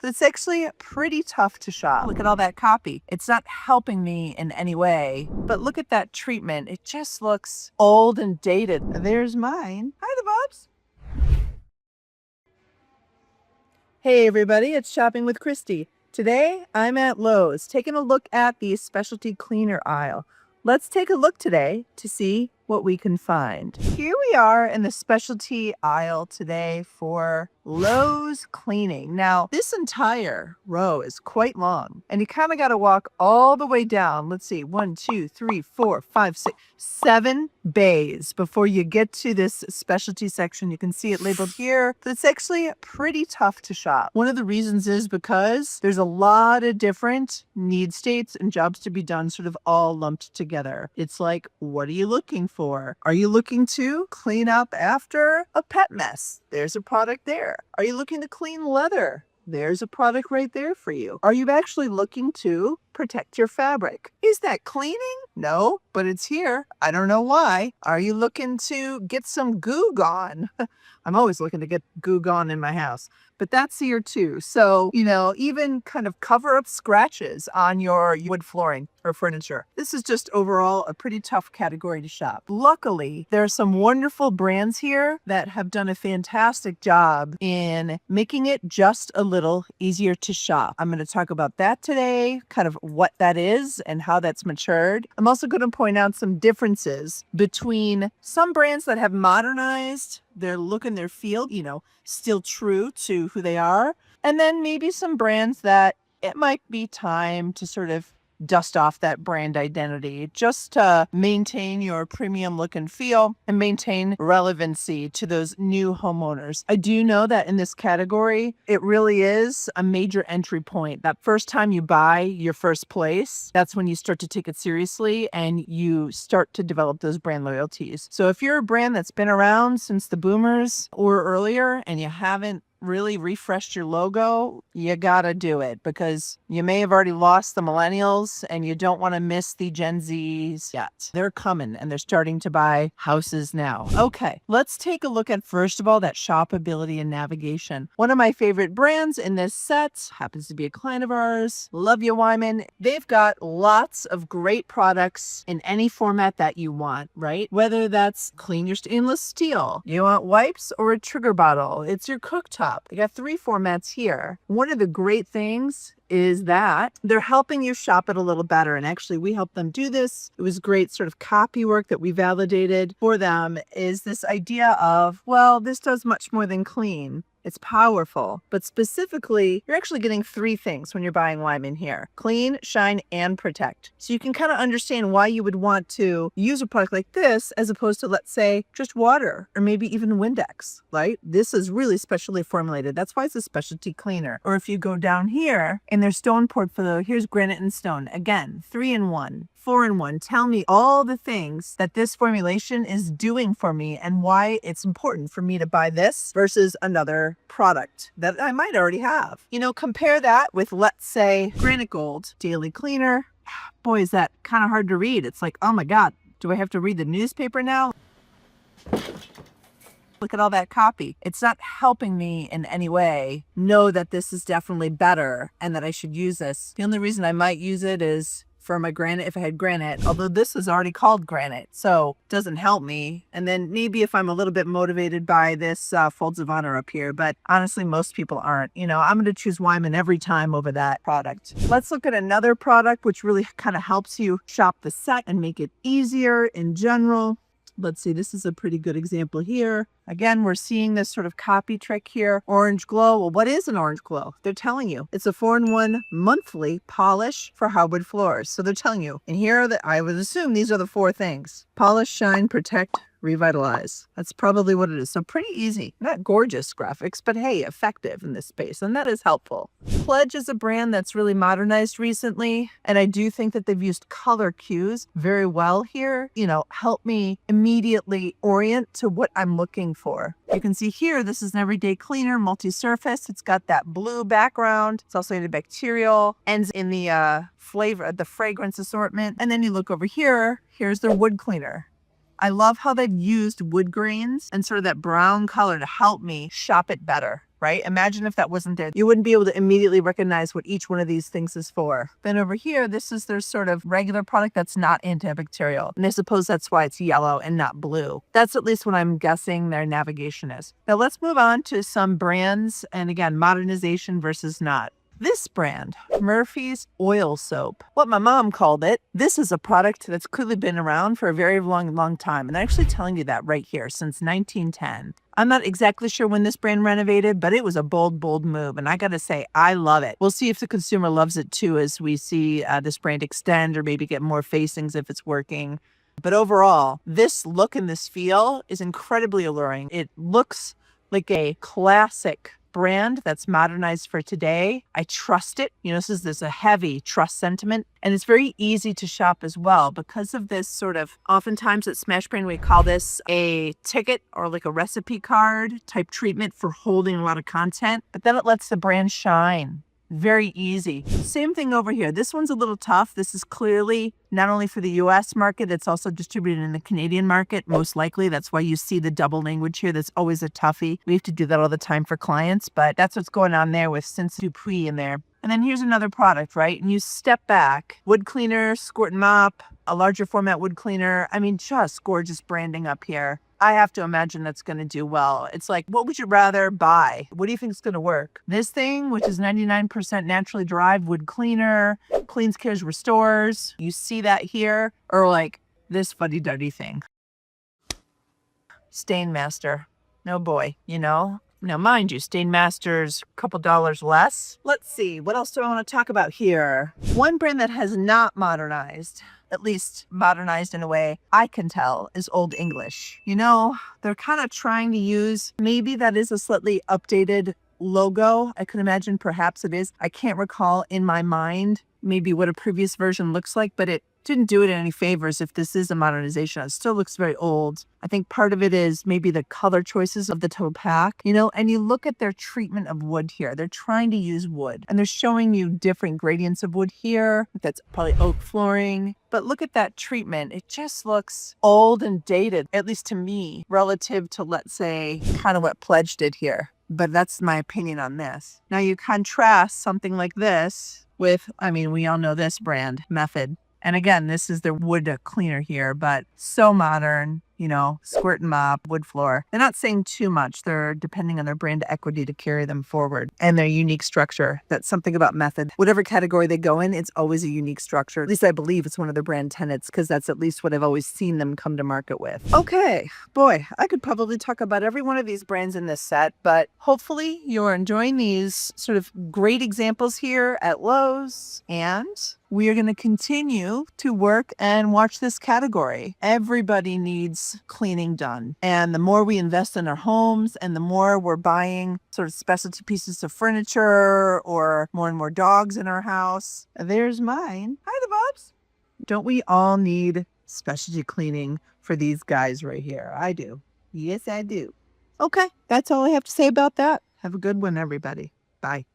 It's actually pretty tough to shop. Look at all that copy. It's not helping me in any way, but look at that treatment. It just looks old and dated. There's mine. Hi, the Bobs. Hey everybody, it's Shopping with Christy. Today I'm at Lowe's taking a look at the specialty cleaner aisle. Let's take a look today to see what we can find. Here we are in the specialty aisle today for Lowe's cleaning. Now, this entire row is quite long, and you kind of got to walk all the way down. Let's see, 1, 2, 3, 4, 5, 6, 7 bays before you get to this specialty section. You can see it labeled here, but it's actually pretty tough to shop. One of the reasons is because there's a lot of different need states and jobs to be done sort of all lumped together. It's like, what are you looking for? Are you looking to clean up after a pet mess? There's a product there. Are you looking to clean leather? There's a product right there for you. Are you actually looking to protect your fabric? Is that cleaning? No, but it's here. I don't know why. Are you looking to get some goo gone? I'm always looking to get goo gone in my house, but that's here too. So, even kind of cover up scratches on your wood flooring or furniture. This is just overall a pretty tough category to shop. Luckily, there are some wonderful brands here that have done a fantastic job in making it just a little easier to shop. I'm going to talk about that today, kind of what that is and how that's matured. I'm also going to point out some differences between some brands that have modernized their look and their feel, still true to who they are. And then maybe some brands that it might be time to sort of dust off that brand identity just to maintain your premium look and feel and maintain relevancy to those new homeowners. I do know that in this category, it really is a major entry point. That first time you buy your first place, that's when you start to take it seriously and you start to develop those brand loyalties. So if you're a brand that's been around since the boomers or earlier and you haven't really refreshed your logo, you gotta do it because you may have already lost the millennials and you don't want to miss the Gen Zs yet. They're coming and they're starting to buy houses now. Okay, let's take a look at, first of all, that shopability and navigation. One of my favorite brands in this set happens to be a client of ours, Love You Wyman. They've got lots of great products in any format that you want, right? Whether that's clean your stainless steel, you want wipes or a trigger bottle, it's your cooktop. They got 3 formats here. One of the great things is that they're helping you shop it a little better. And actually, we helped them do this. It was great sort of copy work that we validated for them, is this idea of, well, this does much more than clean. It's powerful, but specifically, you're actually getting 3 things when you're buying Wyman here: clean, shine, and protect. So you can kind of understand why you would want to use a product like this as opposed to, let's say, just water or maybe even Windex, right? This is really specially formulated. That's why it's a specialty cleaner. Or if you go down here in their stone portfolio, here's granite and stone. Again, 3-in-1. 4-in-1. Tell me all the things that this formulation is doing for me and why it's important for me to buy this versus another product that I might already have. Compare that with, let's say, Granite Gold Daily Cleaner. Boy, is that kind of hard to read. It's like, oh my God, do I have to read the newspaper now? Look at all that copy. It's not helping me in any way know that this is definitely better and that I should use this. The only reason I might use it is for my granite, if I had granite, although this is already called granite, so it doesn't help me. And then maybe if I'm a little bit motivated by this Folds of Honor up here, but honestly, most people aren't. I'm going to choose Wyman every time over that product. Let's look at another product which really kind of helps you shop the set and make it easier in general. Let's see, this is a pretty good example here. Again, we're seeing this sort of copy trick here. Orange Glow. Well, what is an Orange Glow? They're telling you it's a 4-in-1 monthly polish for hardwood floors. So they're telling you, and here are I would assume these are the 4 things: polish, shine, protect, revitalize. That's probably what it is. So pretty easy. Not gorgeous graphics, but hey, effective in this space. And that is helpful. Pledge is a brand that's really modernized recently. And I do think that they've used color cues very well here. Help me immediately orient to what I'm looking for. You can see here, this is an everyday cleaner, multi-surface. It's got that blue background. It's also antibacterial, ends in the flavor, the fragrance assortment. And then you look over here, here's their wood cleaner. I love how they've used wood grains and sort of that brown color to help me shop it better, right? Imagine if that wasn't there. You wouldn't be able to immediately recognize what each one of these things is for. Then over here, this is their sort of regular product that's not antibacterial. And I suppose that's why it's yellow and not blue. That's at least what I'm guessing their navigation is. Now let's move on to some brands. And again, modernization versus not. This brand, Murphy's Oil Soap, what my mom called it. This is a product that's clearly been around for a very long time. And they're actually telling you that right here since 1910. I'm not exactly sure when this brand renovated, but it was a bold move. And I got to say, I love it. We'll see if the consumer loves it too as we see this brand extend or maybe get more facings if it's working. But overall, this look and this feel is incredibly alluring. It looks like a classic brand that's modernized for today. I trust it. You know, there's a heavy trust sentiment, and it's very easy to shop as well because of this sort of, oftentimes at SmashBrand, we call this a ticket or like a recipe card type treatment for holding a lot of content, but then it lets the brand shine. Very easy. Same thing over here. This one's a little tough. This is clearly not only for the US market, it's also distributed in the Canadian market, most likely. That's why you see the double language here. That's always a toughie. We have to do that all the time for clients, but that's what's going on there with Since Dupuis in there. And then here's another product, right? And you step back, wood cleaner, squirt and mop, a larger format wood cleaner. I mean, just gorgeous branding up here. I have to imagine that's going to do well. It's like, what would you rather buy? What do you think is going to work? This thing, which is 99% naturally derived wood cleaner, cleans, cares, restores. You see that here, or like this fuddy-duddy thing. Stain Master. No boy, you know? Now, mind you, Stain Master's a couple dollars less. Let's see, what else do I want to talk about here? One brand that has not modernized, at least modernized in a way I can tell, is Old English. You know, they're kind of trying to use, maybe that is a slightly updated logo. I could imagine perhaps it is. I can't recall in my mind maybe what a previous version looks like, but it didn't do it any favors if this is a modernization. It still looks very old. I think part of it is maybe the color choices of the total pack, you know, and you look at their treatment of wood here. They're trying to use wood and they're showing you different gradients of wood here. That's probably oak flooring. But look at that treatment. It just looks old and dated, at least to me, relative to, let's say, kind of what Pledge did here. But that's my opinion on this. Now you contrast something like this with, I mean, we all know this brand, Method. And again, this is their wood cleaner here, but so modern, you know, squirt and mop, wood floor. They're not saying too much. They're depending on their brand equity to carry them forward and their unique structure. That's something about Method. Whatever category they go in, it's always a unique structure. At least I believe it's one of their brand tenets because that's at least what I've always seen them come to market with. Okay, boy, I could probably talk about every one of these brands in this set, but hopefully you're enjoying these sort of great examples here at Lowe's, and we are going to continue to work and watch this category. Everybody needs cleaning done. And the more we invest in our homes and the more we're buying sort of specialty pieces of furniture or more and more dogs in our house. There's mine. Hi, the Bobs. Don't we all need specialty cleaning for these guys right here? I do. Yes, I do. Okay, that's all I have to say about that. Have a good one, everybody. Bye.